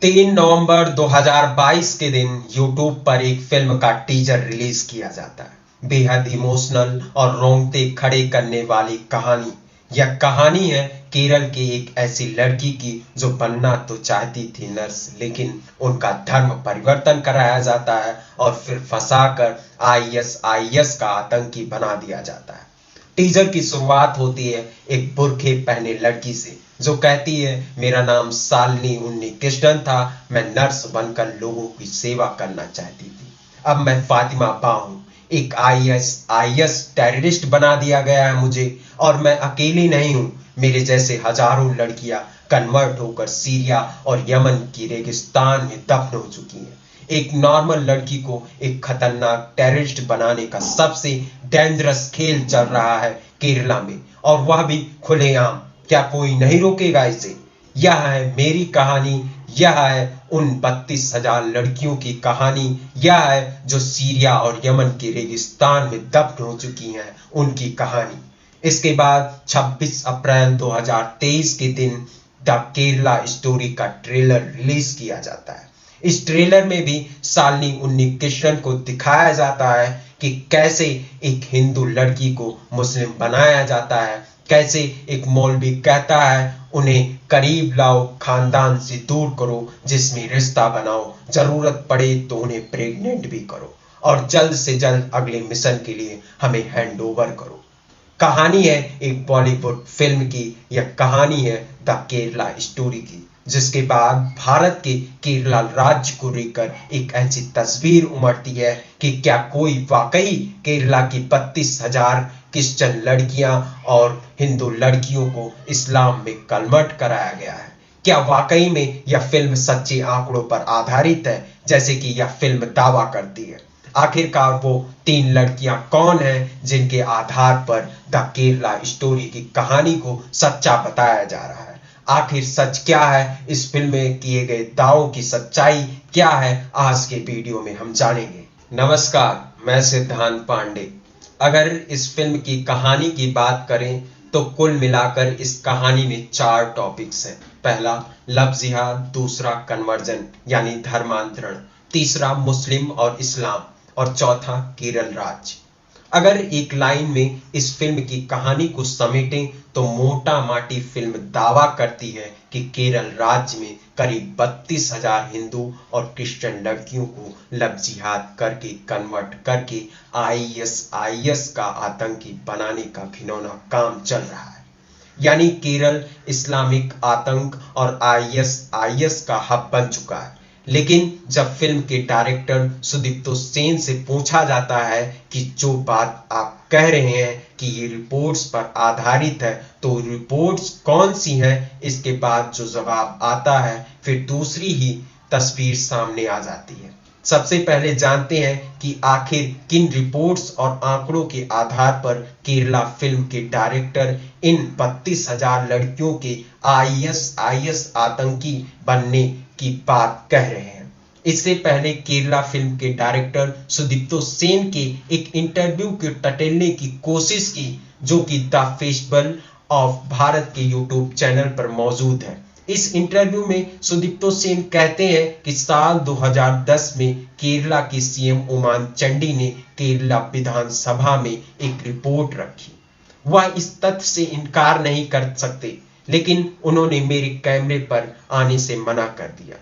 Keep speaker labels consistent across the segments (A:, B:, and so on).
A: 3 नवंबर 2022 के दिन यूट्यूब पर एक फिल्म का टीजर रिलीज किया जाता है। बेहद इमोशनल और रोंगटे खड़े करने वाली कहानी। यह कहानी है केरल की एक ऐसी लड़की की जो बनना तो चाहती थी नर्स, लेकिन उनका धर्म परिवर्तन कराया जाता है और फिर फंसाकर आईएस का आतंकी बना दिया जाता है। टीजर की शुरुआत होती है एक बुर्खे पहने लड़की से जो कहती है, मेरा नाम शालिनी उन्नीकृष्णन था, मैं नर्स बनकर लोगों की सेवा करना चाहती थी। अब मैं फातिमा बा हूं, एक आईएस टेररिस्ट बना दिया गया है मुझे, और मैं अकेली नहीं हूं। मेरे जैसे हजारों लड़कियां कन्वर्ट होकर सीरिया और यमन की रेगिस्तान में दफन हो चुकी हैं। एक नॉर्मल लड़की को एक खतरनाक टेररिस्ट बनाने का सबसे डेंजरस खेल चल रहा है केरला में, और वह भी खुलेआम। क्या कोई नहीं रोकेगा इसे? यह है मेरी कहानी, यह है उन 32,000 लड़कियों की कहानी, यह है जो सीरिया और यमन के रेगिस्तान में दफन हो चुकी हैं, उनकी कहानी। इसके बाद 26 अप्रैल 2023 के दिन द केरला स्टोरी का ट्रेलर रिलीज किया जाता है। इस ट्रेलर में भी शालिनी उन्नीकृष्णन को दिखाया जाता है कि कैसे एक हिंदू लड़की को मुस्लिम बनाया जाता है, कैसे एक मौलवी कहता है उन्हें करीब लाओ, खानदान से दूर करो, जिसमें रिश्ता बनाओ, जरूरत पड़े तो उन्हें प्रेग्नेंट भी करो, और जल्द से जल्द अगले मिशन के लिए हमें हैंड ओवर करो। कहानी है एक बॉलीवुड फिल्म की, यह कहानी है द केरला स्टोरी की, जिसके बाद भारत के केरला राज्य को लेकर एक ऐसी तस्वीर उमड़ती है कि क्या कोई वाकई केरला की 32,000 क्रिश्चियन लड़कियां और हिंदू लड़कियों को इस्लाम में कन्वर्ट कराया गया है? क्या वाकई में यह फिल्म सच्चे आंकड़ों पर आधारित है, जैसे कि यह फिल्म दावा करती है? आखिरकार वो 3 लड़कियां कौन हैं जिनके आधार पर द केरला स्टोरी की कहानी को सच्चा बताया जा रहा है? आखिर सच क्या है? इस फिल्म में किए गए दावों की सच्चाई क्या है? आज के वीडियो में हम जानेंगे। नमस्कार, मैं सिद्धांत पांडे। अगर इस फिल्म की कहानी की बात करें तो कुल मिलाकर इस कहानी में 4 टॉपिक्स हैं। पहला लव जिहाद, दूसरा कन्वर्जन यानी धर्मांतरण, तीसरा मुस्लिम और इस्लाम, और चौथा केरल राज्य। अगर एक लाइन में इस फिल्म की कहानी को समेटें तो मोटा माटी फिल्म दावा करती है कि केरल राज्य में करीब 32,000 हिंदू और क्रिश्चियन लड़कियों को लव जिहाद करके कन्वर्ट करके आईएस का आतंकी बनाने का घिनौना काम चल रहा है। यानी केरल इस्लामिक आतंक और आईएस का हब बन चुका है। लेकिन जब फिल्म के डायरेक्टर सुदीप्तो सेन से पूछा जाता है कि जो बात आप कह रहे हैं कि ये रिपोर्ट्स पर आधारित है, तो रिपोर्ट्स कौन सी हैं, इसके बाद जो जवाब आता है फिर दूसरी ही तस्वीर सामने आ जाती है। सबसे पहले जानते हैं कि आखिर किन रिपोर्ट्स और आंकड़ों के आधार पर केरला फिल्म के डायरेक्टर इन 32,000 लड़कियों के आईएस आतंकी बनने की बात कह रहे हैं। इससे पहले केरला फिल्म के डायरेक्टर सुदीप्तो सेन के एक इंटरव्यू को टटोलने की कोशिश की, जो कि द फेस्टिवल ऑफ भारत के यूट्यूब चैनल पर मौजूद है। इस इंटरव्यू में सुदीप्तो सेन कहते हैं कि साल 2010 में केरला की सीएम उमान चंडी ने केरला विधानसभा में एक रिपोर्ट रखी। वह इस तथ्य से इनकार नहीं कर सकते, लेकिन उन्होंने मेरे कैमरे पर आने से मना कर दिया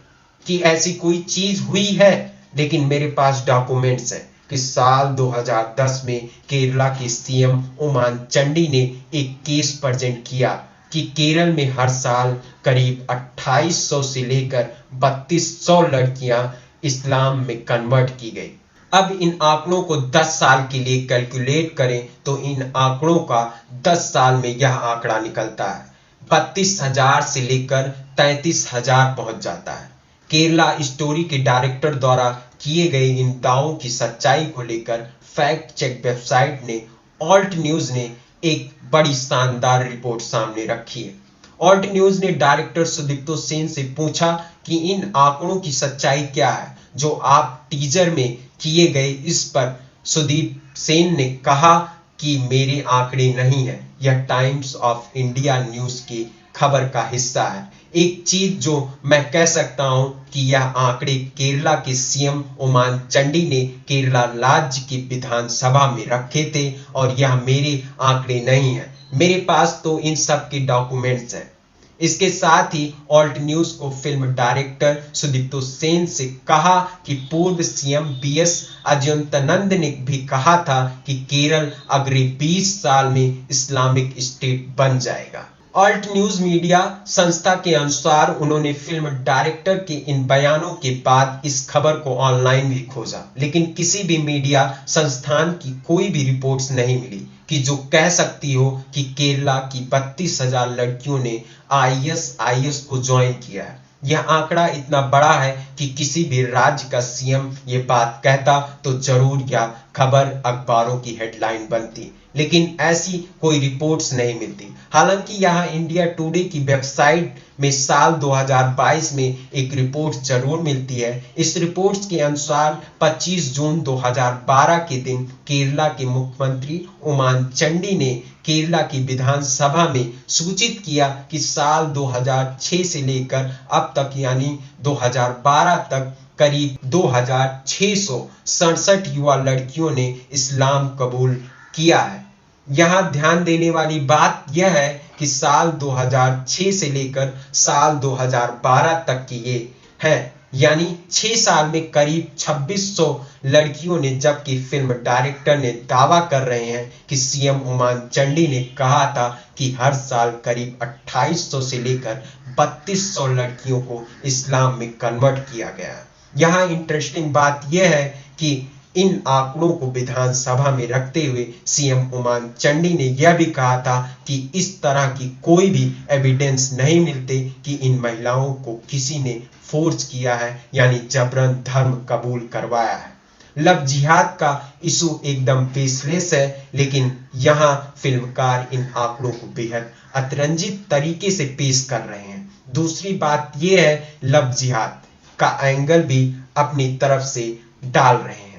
A: कि ऐसी कोई चीज हुई है। लेकिन मेरे पास डॉक्यूमेंट्स हैं कि साल 2010 में केरला के सीएम उमान चंडी ने एक केस प्रेजेंट किया कि केरल में हर साल करीब 2800 से लेकर 3200 लड़कियां इस्लाम में कन्वर्ट की गई। अब इन आंकड़ों को 10 साल के लिए कैलकुलेट करें तो इन आंकड़ों का 10 साल में यह आंकड़ा निकलता है 32,000 से लेकर 33,000 पहुंच जाता है। केरला स्टोरी के डायरेक्टर द्वारा किए गए इन दावों की सच्चाई को लेकर फैक्ट चेक वेबसाइट ने ऑल्ट न्यूज ने एक बड़ी शानदार रिपोर्ट सामने रखी है। ऑल्ट न्यूज ने डायरेक्टर सुदीप्तो सेन से पूछा कि इन आंकड़ों की सच्चाई क्या है जो आप टीजर में किए गए। इस पर सुदीप सेन ने कहा कि मेरे आंकड़े नहीं है, यह टाइम्स ऑफ इंडिया न्यूज के खबर का हिस्सा है। एक चीज जो मैं कह सकता हूं कि यह आंकड़े केरला के सीएम ओमान चांडी ने केरला राज्य की विधानसभा में रखे थे और यह मेरे आंकड़े नहीं है, मेरे पास तो इन सब के डॉक्यूमेंट्स हैं। इसके साथ ही ऑल्ट न्यूज को फिल्म डायरेक्टर सुदीप्तो सेन से कहा कि पूर्व सीएम बीएस अजयंतानंद ने भी कहा था कि केरल अगले 20 साल में इस्लामिक स्टेट बन जाएगा। ऑल्ट न्यूज मीडिया संस्था के अनुसार उन्होंने फिल्म डायरेक्टर के इन बयानों के बाद इस खबर को ऑनलाइन भी खोजा, लेकिन किसी भी मीडिया संस्थान की कोई भी रिपोर्ट्स नहीं मिली कि जो कह सकती हो कि केरला की 32,000 लड़कियों ने आईएसआईएस को ज्वाइन किया है। यह आंकड़ा इतना बड़ा है कि किसी भी राज्य का सीएम ये बात कहता तो जरूर यह खबर अखबारों की हेडलाइन बनती, लेकिन ऐसी कोई रिपोर्ट्स नहीं मिलती। हालांकि यहाँ इंडिया टुडे की वेबसाइट में साल 2022 में एक रिपोर्ट जरूर मिलती है। इस रिपोर्ट के अनुसार 25 जून 2012 के दिन केरला के मुख्यमंत्री ओमान चांडी ने केरला की विधानसभा में सूचित किया कि साल 2006 से लेकर अब तक यानी 2012 तक करीब 2667 युवा लड़कियों ने इस्लाम कबूल किया है। यहाँ ध्यान देने वाली बात यह है कि साल 2006 से लेकर साल 2012 तक की ये है, यानी 6 साल में करीब 2600 लड़कियों ने, जबकि फिल्म डायरेक्टर ने दावा कर रहे हैं कि सीएम ओमान चांडी ने कहा था कि हर साल करीब 2800 से लेकर 3200 लड़कियों को इस्लाम में कन्वर्ट किया गया। यहाँ इंटरेस्टिंग बात यह है कि इन आंकड़ों को विधानसभा में रखते हुए सीएम ओमान चांडी ने यह भी कहा था कि इस तरह की कोई भी एविडेंस नहीं मिलते कि इन महिलाओं को किसी ने फोर्स किया है यानी जबरन धर्म कबूल करवाया है। लव जिहाद का इशू एकदम बेसलेस है, लेकिन यहाँ फिल्मकार इन आंकड़ों को बेहद अतिरंजित तरीके से पेश कर रहे हैं। दूसरी बात यह है लव जिहाद का एंगल भी अपनी तरफ से डाल रहे हैं,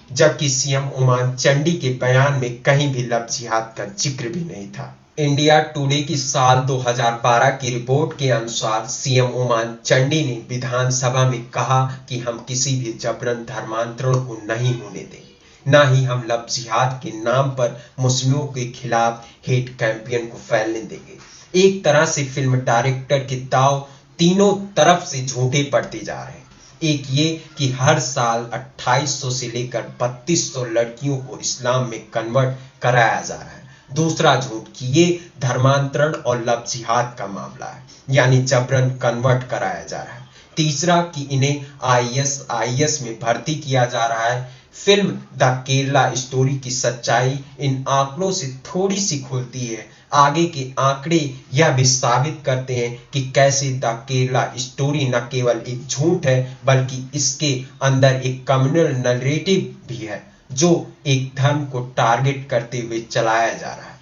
A: जबकि सीएम ओमान चांडी के बयान में कहीं भी लव जिहाद का जिक्र भी नहीं था। इंडिया टुडे की साल 2012 की रिपोर्ट के अनुसार सीएम ओमान चांडी ने विधानसभा में कहा कि हम किसी भी जबरन धर्मांतरण को नहीं होने देंगे, ना ही हम लव जिहाद के नाम पर मुस्लिमों के खिलाफ हेट कैंपेन को फैलने देंगे। एक तरह से फिल्म डायरेक्टर के दाव तीनों तरफ से झूठे पड़ते जा रहे हैं। एक ये कि हर साल 2800 से लेकर 3200 लड़कियों को इस्लाम में कन्वर्ट कराया जा रहा है। दूसरा झूठ कि ये धर्मांतरण और लव जिहाद का मामला है, यानी जबरन कन्वर्ट कराया जा रहा है। तीसरा कि इन्हें आईएसआईएस में भर्ती किया जा रहा है। फिल्म द केरला स्टोरी की सच्चाई इन आंकड़ों से थोड़ी सी खुलती है। आगे के आंकड़े यह भी साबित करते हैं कि कैसे द केरला स्टोरी न केवल एक झूठ है बल्कि इसके अंदर एक कम्युनल नैरेटिव भी है जो एक धर्म को टारगेट करते हुए चलाया जा रहा है।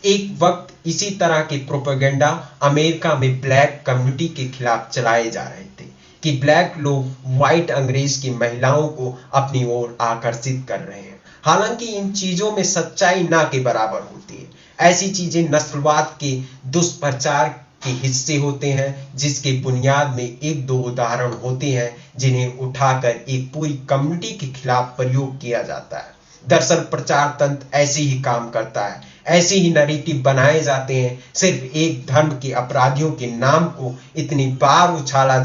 A: एक वक्त इसी तरह के प्रोपेगेंडा अमेरिका में ब्लैक कम्युनिटी के खिलाफ चलाए जा रहे थे कि ब्लैक लोग व्हाइट अंग्रेज की महिलाओं को अपनी ओर आकर्षित कर रहे हैं। हालांकि इन चीजों में सच्चाई ना के बराबर होती है। ऐसी चीजें नस्लवाद के दुष्प्रचार के हिस्से होते हैं, जिसके बुनियाद में एक दो उदाहरण होते हैं जिन्हें उठाकर एक पूरी कम्युनिटी के खिलाफ प्रयोग किया जाता है। दरअसल प्रचार तंत्र ऐसे ही काम करता है, ऐसे ही नैरेटिव बनाए जाते हैं। सिर्फ एक धर्म के अपराधियों के नाम को इतनी बार उछाला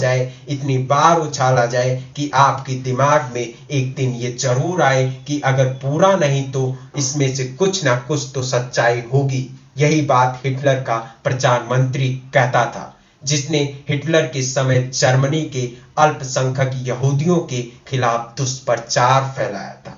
A: जाए कि आपके दिमाग में एक दिन ये जरूर आए कि अगर पूरा नहीं तो इसमें से कुछ ना कुछ तो सच्चाई होगी। यही बात हिटलर का प्रचार मंत्री कहता था, जिसने हिटलर के समय जर्मनी के अल्पसंख्यक यहूदियों के खिलाफ दुष्प्रचार फैलाया था,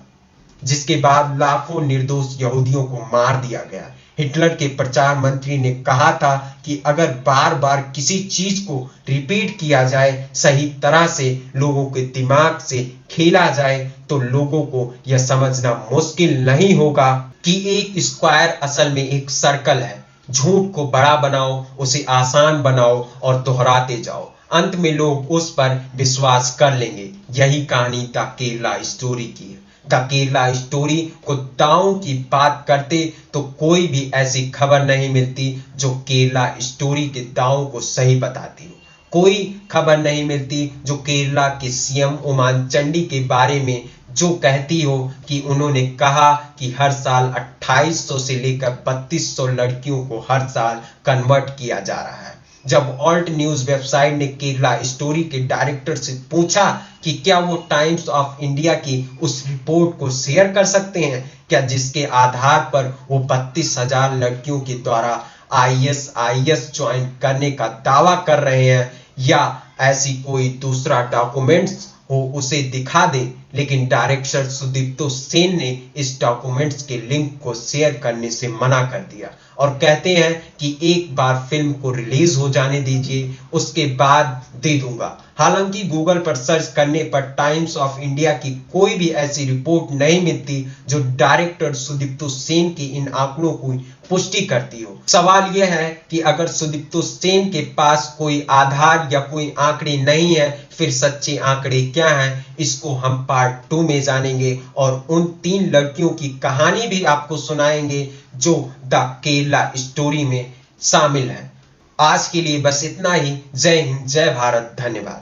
A: जिसके बाद लाखों निर्दोष यहूदियों को मार दिया गया। हिटलर के प्रचार मंत्री ने कहा था कि अगर बार बार किसी चीज को रिपीट किया जाए, सही तरह से लोगों के दिमाग से खेला जाए, तो लोगों को यह समझना मुश्किल नहीं होगा कि एक स्क्वायर असल में एक सर्कल है। झूठ को बड़ा बनाओ, उसे आसान बनाओ और दोहराते जाओ, अंत में लोग उस पर विश्वास कर लेंगे। यही कहानी द केरला स्टोरी की है। द केरला स्टोरी को दांव की बात करते तो कोई भी ऐसी खबर नहीं मिलती जो केरला स्टोरी के दांव को सही बताती हो। कोई खबर नहीं मिलती जो केरला के सीएम ओमान चांडी के बारे में जो कहती हो कि उन्होंने कहा कि हर साल 2800 से लेकर 3200 लड़कियों को हर साल कन्वर्ट किया जा रहा है। जब ऑल्ट न्यूज वेबसाइट ने केरला स्टोरी के डायरेक्टर से पूछा कि क्या वो टाइम्स ऑफ इंडिया की उस रिपोर्ट को शेयर कर सकते हैं क्या, जिसके आधार पर वो 32,000 लड़कियों के द्वारा आईएसआईएस ज्वाइन करने का दावा कर रहे हैं, या ऐसी कोई दूसरा डॉक्यूमेंट्स हो उसे दिखा दे। लेकिन डायरेक्टर सुदीप्तो सेन ने इस डॉक्यूमेंट्स के लिंक को शेयर करने से मना कर दिया और कहते हैं कि एक बार फिल्म को रिलीज हो जाने दीजिए, उसके बाद दे दूंगा। हालांकि गूगल पर सर्च करने पर टाइम्स ऑफ इंडिया की कोई भी ऐसी रिपोर्ट नहीं मिलती जो डायरेक्टर सुदीप्तो सेन के इन आंकड़ों की पुष्टि करती हो। सवाल यह है कि अगर सुदीप्तो सेन के पास कोई आधार या कोई आंकड़े नहीं है, फिर सच्चे आंकड़े क्या हैं, इसको हम पार्ट 2 में जानेंगे और उन 3 लड़कियों की कहानी भी आपको सुनाएंगे जो द केरला स्टोरी में शामिल है। आज के लिए बस इतना ही। जय हिंद, जय भारत, धन्यवाद।